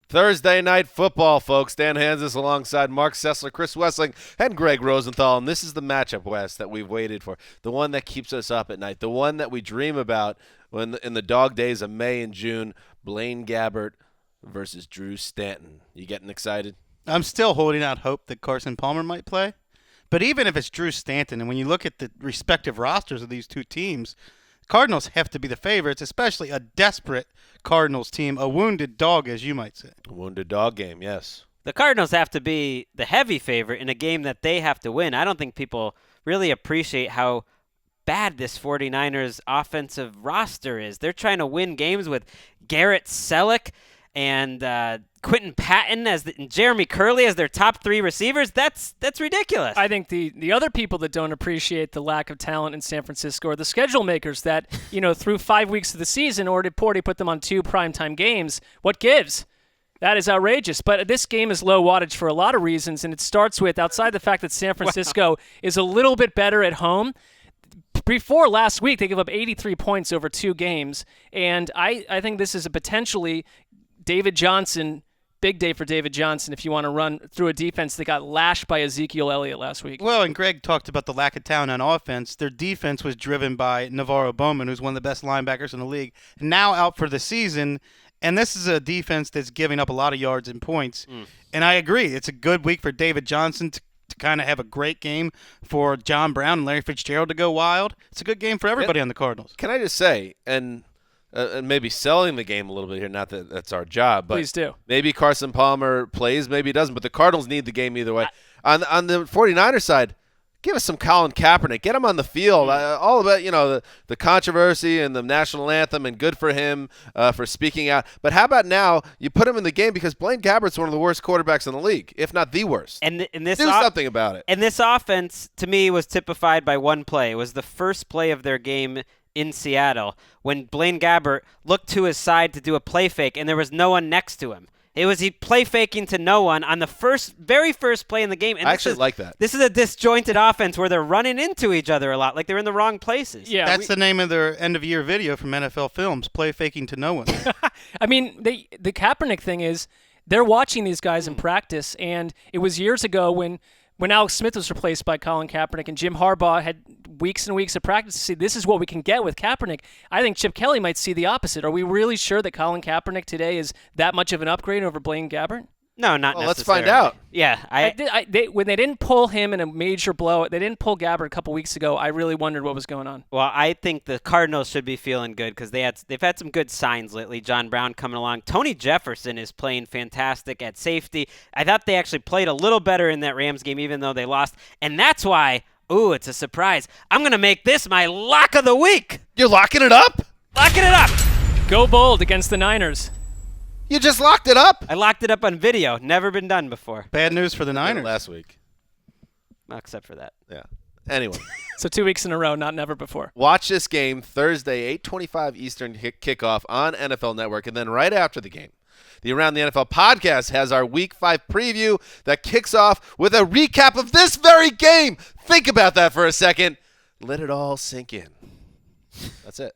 Thursday night football, folks. Dan Hansis alongside Mark Sessler, Chris Wessling, and Greg Rosenthal. And this is the matchup, Wes, that we've waited for. The one that keeps us up at night. The one that we dream about when in the dog days of May and June. Blaine Gabbert versus Drew Stanton. You getting excited? I'm still holding out hope that Carson Palmer might play. But even if it's Drew Stanton, and when you look at the respective rosters of these two teams, Cardinals have to be the favorites, especially a desperate Cardinals team, a wounded dog, as you might say. A wounded dog game, yes. The Cardinals have to be the heavy favorite in a game that they have to win. I don't think people really appreciate how bad this 49ers offensive roster is. They're trying to win games with Garrett Selleck and Quentin Patton and Jeremy Curley as their top three receivers. That's ridiculous. I think the other people that don't appreciate the lack of talent in San Francisco are the schedule makers that, through 5 weeks of the season already put them on 2 primetime games. What gives? That is outrageous. But this game is low wattage for a lot of reasons, and it starts with, outside the fact that San Francisco is a little bit better at home, before last week they gave up 83 points over 2 games, and I think this is a potentially David Johnson, big day for David Johnson if you want to run through a defense that got lashed by Ezekiel Elliott last week. Well, and Greg talked about the lack of talent on offense. Their defense was driven by Navarro Bowman, who's one of the best linebackers in the league, now out for the season. And this is a defense that's giving up a lot of yards and points. And I agree. It's a good week for David Johnson to kind of have a great game, for John Brown and Larry Fitzgerald to go wild. It's a good game for everybody on the Cardinals. Can I just say, and maybe selling the game a little bit here, not that that's our job, but please do. Maybe Carson Palmer plays, maybe he doesn't, but the Cardinals need the game either way. On the 49ers side, give us some Colin Kaepernick. Get him on the field. All about, the controversy and the national anthem, and good for him for speaking out. But how about now you put him in the game, because Blaine Gabbert's one of the worst quarterbacks in the league, if not the worst. And do something about it. And this offense, to me, was typified by one play. It was the first play of their game in Seattle when Blaine Gabbert looked to his side to do a play fake, and there was no one next to him. It was he play faking to no one on the very first play in the game. And I actually like that. This is a disjointed offense where they're running into each other a lot, like they're in the wrong places. Yeah, that's the name of their end-of-year video from NFL Films, play faking to no one. I mean, the Kaepernick thing is they're watching these guys in practice, and it was years ago when Alex Smith was replaced by Colin Kaepernick and Jim Harbaugh had weeks and weeks of practice to see this is what we can get with Kaepernick. I think Chip Kelly might see the opposite. Are we really sure that Colin Kaepernick today is that much of an upgrade over Blaine Gabbert? No, not necessarily. Let's find out. Yeah. When they didn't pull him in a major blow, they didn't pull Gabbert a couple weeks ago, I really wondered what was going on. Well, I think the Cardinals should be feeling good because they've had some good signs lately. John Brown coming along. Tony Jefferson is playing fantastic at safety. I thought they actually played a little better in that Rams game, even though they lost. And that's why, it's a surprise. I'm going to make this my lock of the week. You're locking it up? Locking it up. Go bold against the Niners. You just locked it up? I locked it up on video. Never been done before. Bad news for the Niners. Last week. Well, except for that. Yeah. Anyway. So 2 weeks in a row, not never before. Watch this game Thursday, 8:25 Eastern kickoff on NFL Network. And then right after the game, the Around the NFL podcast has our Week 5 preview that kicks off with a recap of this very game. Think about that for a second. Let it all sink in. That's it.